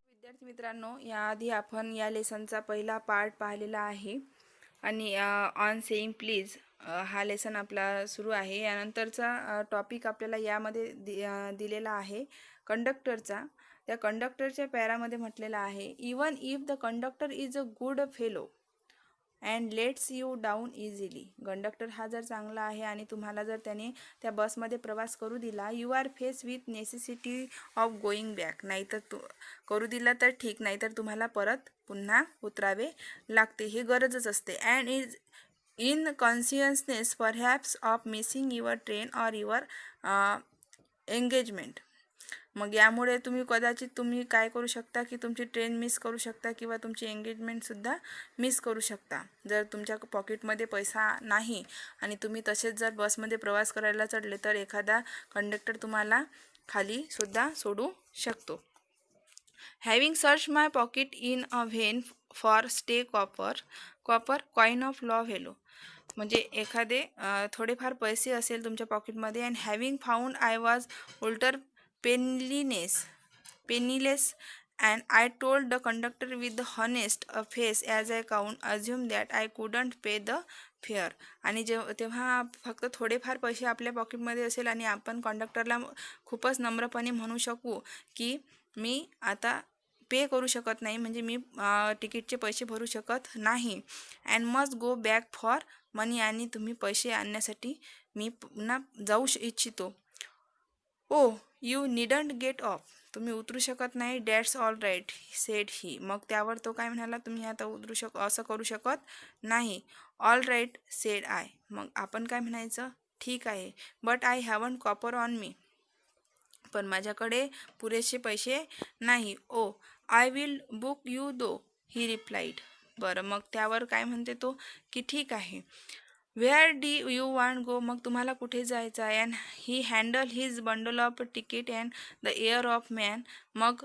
विद्यार्थी मित्रांनो, याआधी आपण या लेसनचा पहिला पार्ट पाहिलेला आहे आणि ऑन सेइंग प्लीज हा लेसन आपला सुरू आहे. यानंतरचा टॉपिक आपल्याला यामध्ये दिलेला आहे कंडक्टरचा. त्या कंडक्टरच्या पॅरामध्ये म्हटलेलं आहे, even if the conductor is a good fellow and let's you down easily. Conductor हा जर चांगला आहे आणि तुम्हाला जर त्याने त्या बसमध्ये प्रवास करू दिला, you are face with necessity of going back. नाहीतर करू दिला तर ठीक, नाहीतर तुम्हाला परत पुन्हा उतरावे लागते, ही गरजच असते. And is in consciousness perhaps of missing your train or your engagement. मग यामुळे तुम्ही काय करू शकता की तुमची ट्रेन मिस करू शकता किंवा तुमची एंगेजमेंटसुद्धा मिस करू शकता. जर तुमच्या पॉकेटमध्ये पैसा नाही आणि तुम्ही तसेच जर बसमध्ये प्रवास करायला चढले तर एखादा कंडक्टर तुम्हाला खालीसुद्धा सोडू शकतो. Having search my pocket in a when for stay copper coin of low value. म्हणजे एखादे थोडेफार पैसे असेल तुमच्या पॉकेटमध्ये, and having found I was utter penniless and I told the conductor with the honest face as I assumed that I couldn't pay the fare. आणि तेव्हा फक्त थोडेफार पैसे आपल्या पॉकेटमध्ये असेल आणि आपण कंडक्टरला खूपच नम्रपणे म्हणू शकू की मी आता पे करू शकत नाही, म्हणजे मी तिकीटचे पैसे भरू शकत नाही, and must go back for money. आणि तुम्ही पैसे आणण्यासाठी मी पुन्हा जाऊ इच्छितो. Oh you needn't get off. तुम्ही उतरू शकत नाही. That's all right said he. मग त्यावर तो काय म्हणाला, तुम्ही आता असं करू शकत नाही. All right said I. मग आपण काय म्हणायचं, ठीक आहे. But I haven't copper on me. पण माझ्याकडे पुरेसे पैसे नाही. Oh I will book you though he replied. बरं, मग त्यावर काय म्हणते तो की ठीक आहे. Where do you want go. मग तुम्हाला कुठे जायचं आहे. And he handle his bundle of ticket and the air of man. मग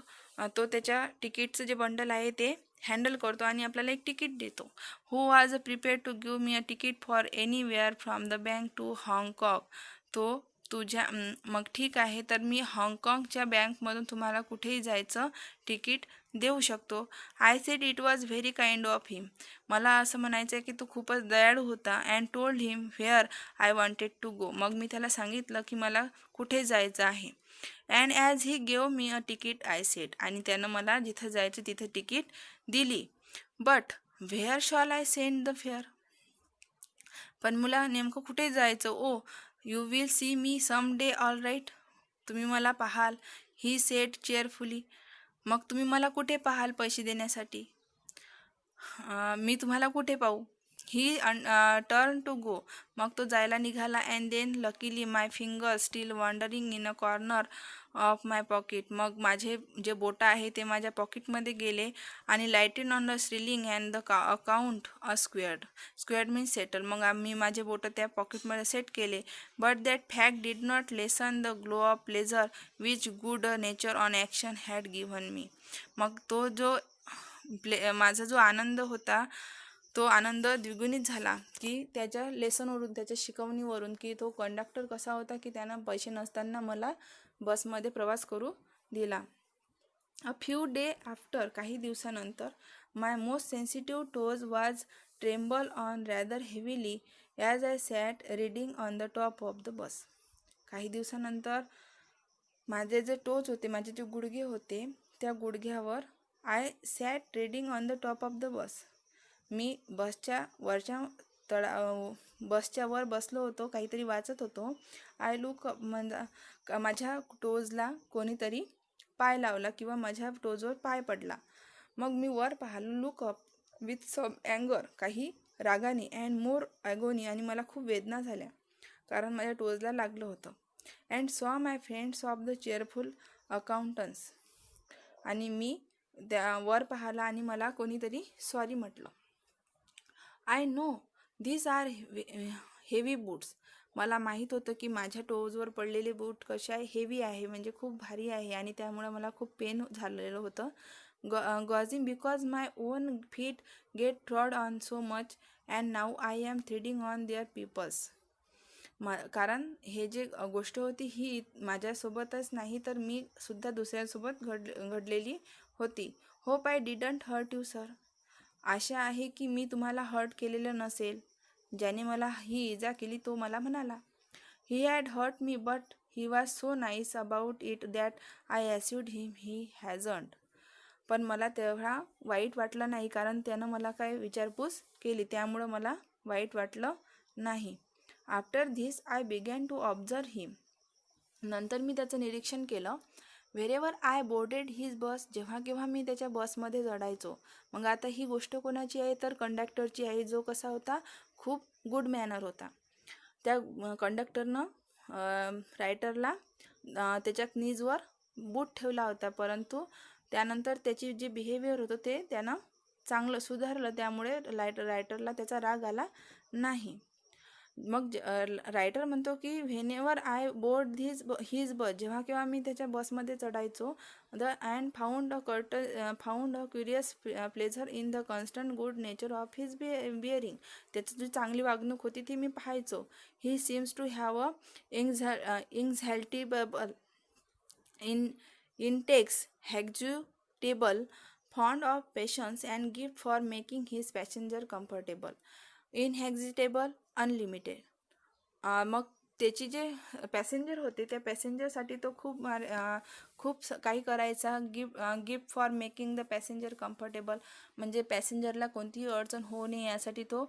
तो त्याच्या तिकीटचं जे बंडल आहे ते हँडल करतो आणि आपल्याला एक तिकीट देतो. Who was prepare to give me a ticket for anywhere from the bank to हाँगकाँग. तो मग ठीक आहे, तर मी हाँगकाँगच्या बँकमधून तुम्हाला कुठेही जायचं तिकीट देऊ शकतो. I said it was very kind of him. मला असं म्हणायचं आहे की तो खूपच दयाळू होता. And told him where I wanted to go. मग मी त्याला सांगितलं की मला कुठे जायचं आहे. And as he gave me a ticket I said. आणि त्यानं मला जिथं जायचं तिथं तिकीट दिली. But where shall I send the fare. पण मला नेमकं कुठे जायचं. Oh you will see me some day all right. तुम्ही मला पाहाल. He said cheerfully. मग तुम्ही मला कुठे पाहाल पैसे देण्यासाठी. मी तुम्हाला कुठे पाहू. He turn to go. मग तो जायला निघाला. And then luckily my finger still wandering in a corner of my pocket. मग माझे जे बोटं आहे ते माझ्या पॉकेटमध्ये गेले आणि lighted on the shilling and the account a squared means settle. मग आम्ही माझे बोटं त्या पॉकेटमध्ये सेट केले. But that fact did not lessen the glow of pleasure which good nature on action had given me. मग तो जो माझा जो आनंद होता तो आनंद द्विगुणित झाला की त्याच्या लेसनवरून, त्याच्या शिकवणीवरून, की तो कंडक्टर कसा होता की त्यानं पैसे नसताना मला बसमध्ये प्रवास करू दिला. A few day after. काही दिवसानंतर. My most sensitive toes was tremble on rather heavily as I sat reading on the top of the bus. काही दिवसानंतर माझे जे टोज होते, माझे जे गुडघे होते, त्या गुडघ्यावर I sat reading on the top of the bus. मी बसच्या वर बसलो होतो, काहीतरी वाचत होतो. I look up. म्हणजे माझ्या टोजला कोणीतरी पाय लावला किंवा माझ्या टोजवर पाय पडला. मग मी वर पाहिलं. लुक अप विथ सम अँगर. काही रागाने. And more agony. आणि मला खूप वेदना झाल्या कारण माझ्या टोजला लागलं होतं. अँड सॉ माय फ्रेंड्स ऑफ द चेअरफुल अकाउंटन्स. आणि मी त्या वर पाहिला आणि मला कोणीतरी सॉरी म्हटलं. I know these are heavy boots. मला माहीत होतं की माझ्या टोजवर पडलेले बूट कसे आहे, हेवी आहे, म्हणजे खूप भारी आहे आणि त्यामुळे मला खूप पेन झालेलं होतं. Causing because my own feet get trod on so much and now I am threading on their peoples. कारण हे जे गोष्ट होती ही माझ्यासोबतच नाही तर मी सुद्धा दुसऱ्यांसोबत घडलेली होती. Hope I didn't hurt you sir. आशा आहे की मी तुम्हाला हर्ट केलेलं नसेल. ज्याने मला ही इजा केली तो मला म्हणाला. He had hurt me but he was so nice about it that I assured him he hasn't. पण मला तेव्हा वाईट वाटलं नाही कारण त्यानं मला काय विचारपूस केली, त्यामुळं मला वाईट वाटलं नाही. After this I began to observe him. नंतर मी त्याचं निरीक्षण केलं. Wherever I boarded his bus. जेव्हा केव्हा मी त्याच्या बसमध्ये चढायचो. मग आता ही गोष्ट कोणाची आहे तर कंडक्टरची आहे, जो कसा होता, खूप गुड मॅनर होता. त्या कंडक्टरनं रायटरला त्याच्या नीजवर बूट ठेवला होता, परंतु त्यानंतर त्याची जे बिहेवियर होतं ते त्यानं चांगलं सुधारलं, त्यामुळे रायटरला त्याचा राग आला नाही. मग रायटर म्हणतो की whenever I board his bus. जेव्हा केव्हा मी त्याच्या बसमध्ये चढायचो and found a curious pleasure in the constant good nature of his bearing. त्याची जी चांगली वागणूक होती ती मी पाहायचो. He seems to have a inexhaustible index exhaustible fond of patience and gift for making his passenger comfortable. Inexhaustible unlimited. मग त्याची जे पॅसेंजर होते त्या पॅसेंजरसाठी तो खूप काही करायचा. Gift for making the passenger comfortable, म्हणजे पॅसेंजरला कोणतीही अडचण होऊ नये यासाठी तो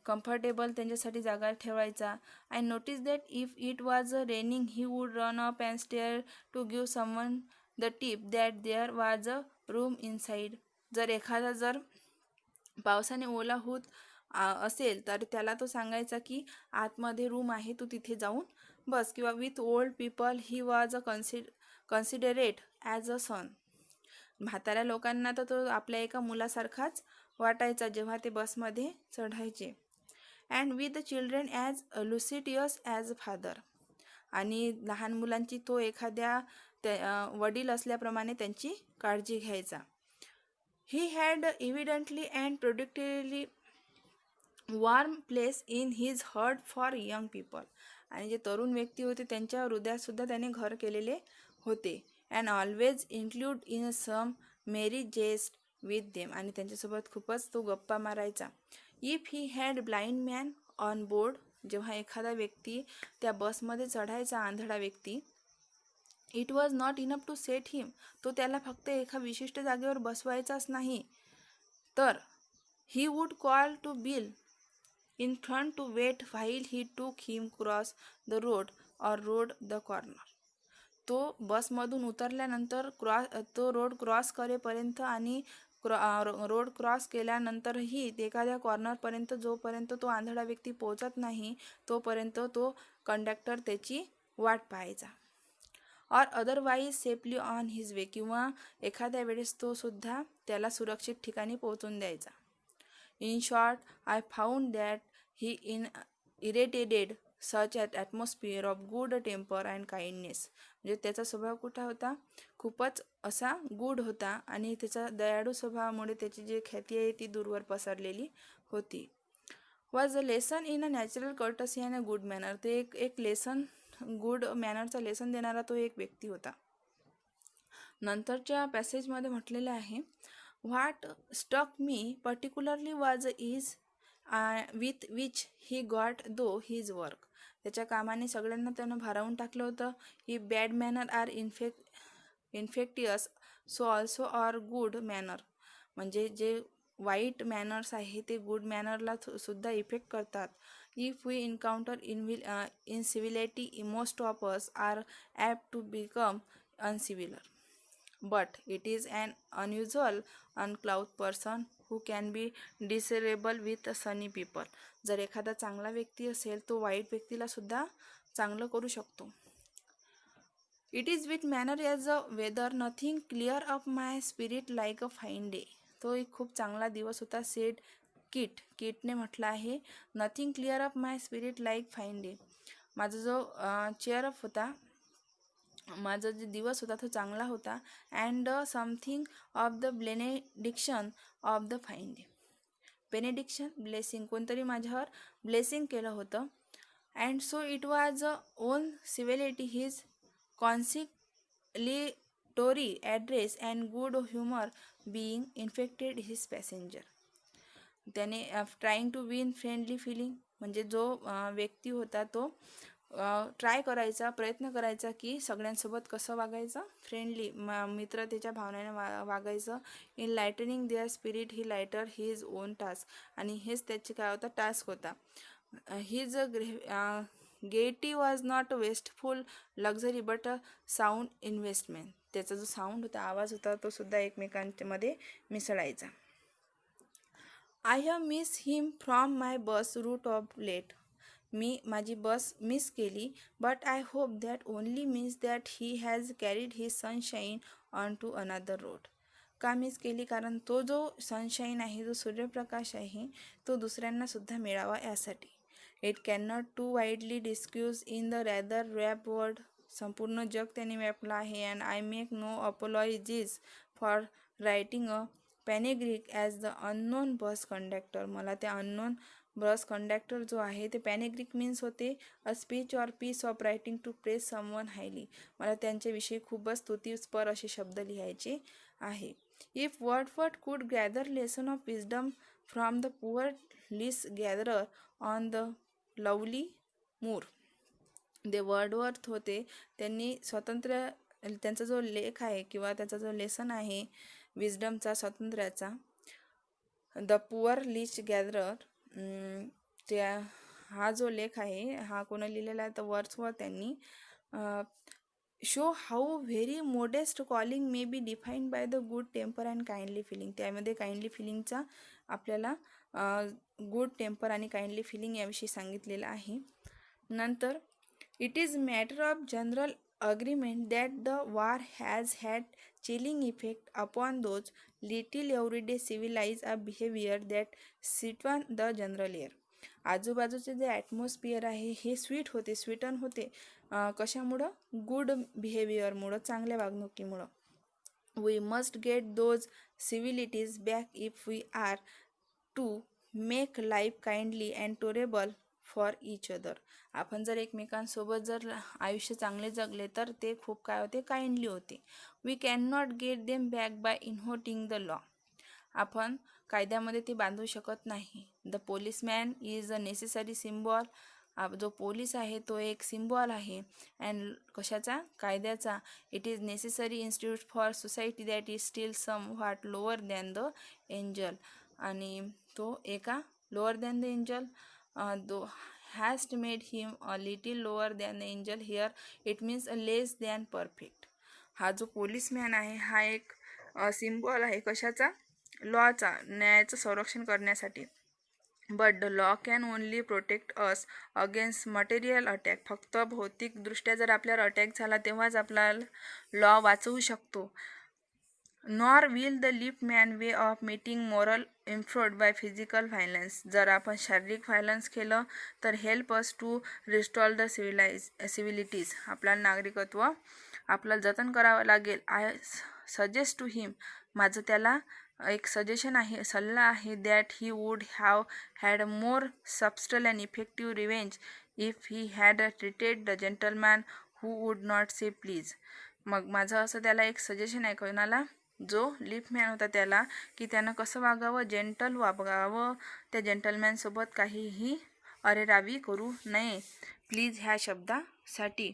कम्फर्टेबल त्यांच्यासाठी जागा ठेवायचा. I notice that if it was raining he would run up and stare to give someone the tip that there was a room inside. जर पावसाने ओला होत असेल तर त्याला तो सांगायचा की आतमध्ये रूम आहे, तू तिथे जाऊन बस. किंवा with old people he was a considerate as a son. म्हाताऱ्या लोकांना तर तो आपल्या एका मुलासारखाच वाटायचा जेव्हा ते बसमध्ये चढायचे. And with the children as solicitous as a father. आणि लहान मुलांची तो एखाद्या वडील असल्याप्रमाणे त्यांची काळजी घ्यायचा. He had evidently and productively warm place in his heart for young people. आणि जे तरुण व्यक्ती होते त्यांच्या हृदयातसुद्धा त्याने घर केलेले होते. And always include in some merry jest with them. आणि त्यांच्यासोबत खूपच तो गप्पा मारायचा. If he had blind man on board. जेव्हा एखादा व्यक्ती त्या बसमध्ये चढायचा, आंधळा व्यक्ती, it was not enough to set him. तो त्याला फक्त एका विशिष्ट जागेवर बसवायचाच नाही, तर he would call to bill in front to wait while he took him cross the road or road the corner. तो बसमधून उतरल्यानंतर तो रोड क्रॉस करेपर्यंत आणि रोड क्रॉस केल्यानंतरही एखाद्या कॉर्नरपर्यंत जोपर्यंत तो आंधळा व्यक्ती पोहोचत नाही तोपर्यंत तो कंडक्टर त्याची वाट पाहायचा. Or otherwise safely on his way. किंवा एखाद्या वेळेस तो सुद्धा त्याला सुरक्षित ठिकाणी पोहोचून द्यायचा. In short, I found that he irradiated such an atmosphere of good temper and kindness. म्हणजे त्याचा स्वभाव कुठा होता, खूपच असा गुड होता आणि त्याचा दयाळू स्वभावामुळे त्याची जी ख्याती आहे ती दूरवर पसरलेली होती. Was a lesson in a natural courtesy and a good manner. ते एक लेसन, गुड मॅनरचा लेसन देणारा तो एक व्यक्ती होता. नंतरच्या पॅसेजमध्ये म्हटलेलं आहे, what stuck me particularly was ease with which he got though his work. त्याच्या कामाने सगळ्यांना त्यानं भारावून टाकलं होतं. He bad manner are infectious so also are good manner. म्हणजे जे वाईट मॅनर्स आहे ते गुड मॅनरला सुद्धा इफेक्ट करतात. If we encounter incivility most of us are apt to become uncivil. But it is an unusual uncouth person who can be disagreeable with sunny people. जर एखादा चांगला व्यक्ती असेल तो वाईट व्यक्तीला सुद्धा चांगलं करू शकतो. It is with manner as a weather nothing clear up my spirit like a fine day. तो एक खूप चांगला दिवस होता. सेड किटने म्हटलं आहे, nothing clear up my spirit like fine day. माझा जो चेअरअप होता, माझा जो दिवस होता तो चांगला होता. And something of the benediction of the fine day. Benediction blessing, कोणतरी माझ्यावर ब्लेसिंग केलं होतं. And so it was own civility his conciliatory address and good humour being infected his passenger. त्याने trying to win friendly feeling, म्हणजे जो व्यक्ती होता तो ट्राय करायचा, प्रयत्न करायचा की सगळ्यांसोबत कसं वागायचं, फ्रेंडली मित्रतेच्या भावनेने वागायचं. In lightening their spirit he lighter his own task, आणि हेच त्याचे काय होता टास्क होता. His gaiety was not wasteful luxury but a sound investment. त्याचा जो साऊंड होता, आवाज होता, तो सुद्धा एकमेकांमध्ये मिसळायचा. I have miss him from my bus route of late. मी माझी बस मिस केली, but I hope that only means that he has carried his sunshine on to another road. का मिस केली? कारण तो जो सनशाईन आहे, जो सूर्यप्रकाश आहे, तो दुसऱ्यांनासुद्धा मिळावा यासाठी. It can not too widely discuss in the rather rap world. संपूर्ण जग त्याने व्यापलं आहे. And I make no apologies for writing a panegyric as the unknown bus conductor. मला त्या अननोन बस कंडक्टर जो आहे ते पॅनेग्रिक मीन्स होते a speech or piece of writing to praise someone highly. मला त्यांच्याविषयी खूपच स्तुतीस्पर असे शब्द लिहायचे आहे. If Wordsworth could gather lesson of wisdom from the poor leech gatherer on the lovely moor. ते वर्डवर्थ होते, त्यांनी स्वातंत्र्य, त्यांचा जो लेख आहे किंवा त्याचा जो लेसन आहे विजडमचा, स्वातंत्र्याचा, द पुअर लिस्ट गॅदरर, त्या हा जो लेख आहे हा कोणी लिहिलेला आहे तर वर्ड्सवर्थ त्यांनी. Show how very modest calling may be defined by the good temper and kindly feeling. त्यामध्ये काइंडली फिलिंगचा आपल्याला गुड टेम्पर आणि काइंडली फिलिंग याविषयी सांगितलेलं आहे. नंतर it is matter of general agreement that the war has had chilling effect upon those little everyday civilized behavior that sweeten the general air. आजूबाजूचे जे ॲटमॉस्फिअर आहे हे स्वीटन होते. कशामुळं? गुड बिहेवियरमुळं, चांगल्या वागणुकीमुळं. We must get those civilities back if we are to make life kindly and tolerable for each other. आपण जर एकमेकांसोबत जर आयुष्य चांगले जगले तर ते खूप काय होते, काइंडली होते. We can not get them back by invoking the law. आपण कायद्यामध्ये ते बांधू शकत नाही. The policeman is a necessary symbol. जो पोलीस आहे तो एक सिम्बॉल आहे. अँड कशाचा? कायद्याचा. It is necessary institute for society that is still somewhat lower than the angel. आणि तो एका lower than the angel, though hast made him a little lower than the angel. Here it means a less than perfect. हा जो policeman आहे हा एक symbol आहे. कशाचा? लॉचा, न्यायाचं संरक्षण करण्यासाठी. But the law can only protect us against material attack. फक्त भौतिकदृष्ट्या जर आपल्यावर अटॅक झाला तेव्हाच आपल्याला लॉ वाचवू शकतो. Nor will the lift man way of meeting moral affront by physical violence. जर आपण शारीरिक व्हायलन्स केलं तर help us to restore the civilities. आपल्याला नागरिकत्व आपल्याला जतन करावं लागेल. I suggest to him. माझं त्याला एक सजेशन आहे, सल्ला आहे, that he would have had more subtle and effective revenge if he had treated the gentleman who would not say please. मग माझं असं त्याला एक सजेशन आहे, कोणाला? जो लिफ्टमॅन होता त्याला, की त्यानं कसं वागावं, जेंटल वागावं, त्या जेंटलमॅनसोबत काहीही अरेरावी करू नये, प्लीज ह्या शब्दासाठी.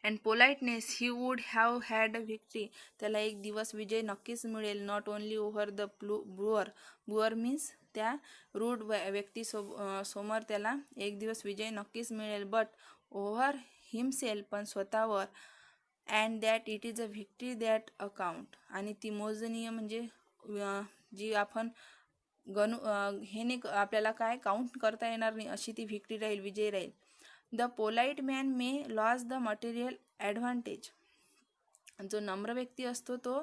And politeness he would have had victory. त्याला एक दिवस विजय नक्कीच मिळेल. Not only over the boor means त्या रूड समोर त्याला एक दिवस विजय नक्कीच मिळेल, बट ओव्हर हिमसेल्फ, पण स्वतःवर. And that it is a victory that account. आणि ती मोजनीय म्हणजे जी आपण हे आपल्याला काय काउंट करता येणार नाही अशी ती व्हिक्ट्री राहील, विजय राहील. The polite man may loss the material advantage. जो नम्र व्यक्ती असतो तो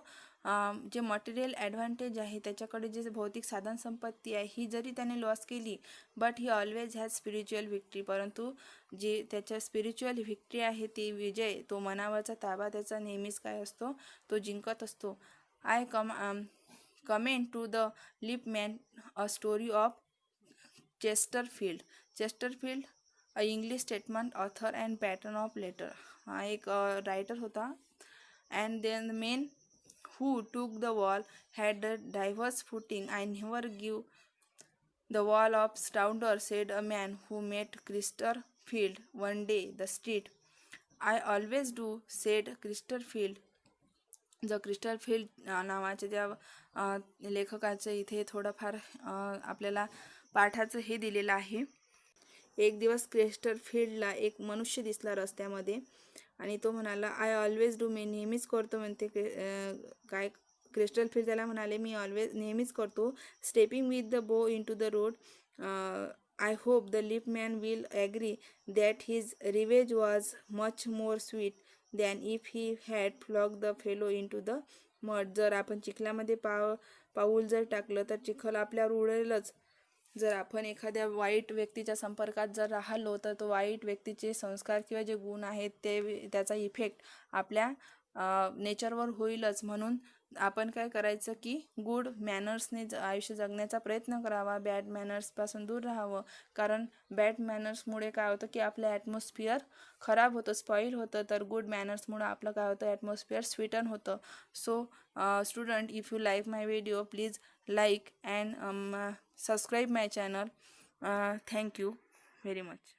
जे मटेरियल ॲडव्हान्टेज आहे, त्याच्याकडे जे भौतिक साधन संपत्ती आहे, ही जरी त्याने लॉस केली, but he always has spiritual victory. परंतु जे त्याच्या स्पिरिच्युअल व्हिक्ट्री आहे ती विजय, तो मनावरचा ताबा त्याचा नेहमीच काय असतो, तो जिंकत असतो. comment to the Lipman, a story of Chesterfield. Chesterfield a English statement author and pattern of letter. हा एक रायटर होता. And then the men who took the wall had a diverse footing. I never give the wall of Stounder, said a man who met Chesterfield one day the street. I always do, said Chesterfield. The Chesterfield नावाच्या ज्या लेखकाचं इथे थोडंफार आपल्याला पाठाचं हे दिलेलं आहे. एक दिवस क्रिस्टलफील्डला एक मनुष्य दिसला रस्त्यामध्ये आणि तो म्हणाला, आय ऑलवेज डू, मी नेहमीच करतो म्हणते. काय क्रिस्टलफील्ड त्याला म्हणाले, मी नेहमीच करतो. Stepping with the bow into the road. I hope the Lipman will agree that his revenge was much more sweet than if he had flog the fellow into the mud. जर आपण चिखलामध्ये पाऊल जर टाकलं तर चिखल आपल्यावर उडेलच. जर आपण एखाद्या वाईट व्यक्तीच्या संपर्कात जर राहिलो तर तो वाईट व्यक्तीचे संस्कार किंवा जे गुण आहेत त्याचा इफेक्ट आपल्या नेचरवर होईलच. म्हणून आपण काय करायचं की गुड मॅनर्सने आयुष्य जगण्याचा प्रयत्न करावा, बॅड मॅनर्सपासून दूर राहावं. कारण बॅड मॅनर्समुळे काय होतं की आपलं ॲटमॉस्फिअर खराब होतं, स्पॉईल होतं. तर गुड मॅनर्समुळे आपलं काय होतं, ॲटमॉस्फिअर स्वीटन होतं. So student, if you like my video, please like and subscribe my channel. Thank you very much.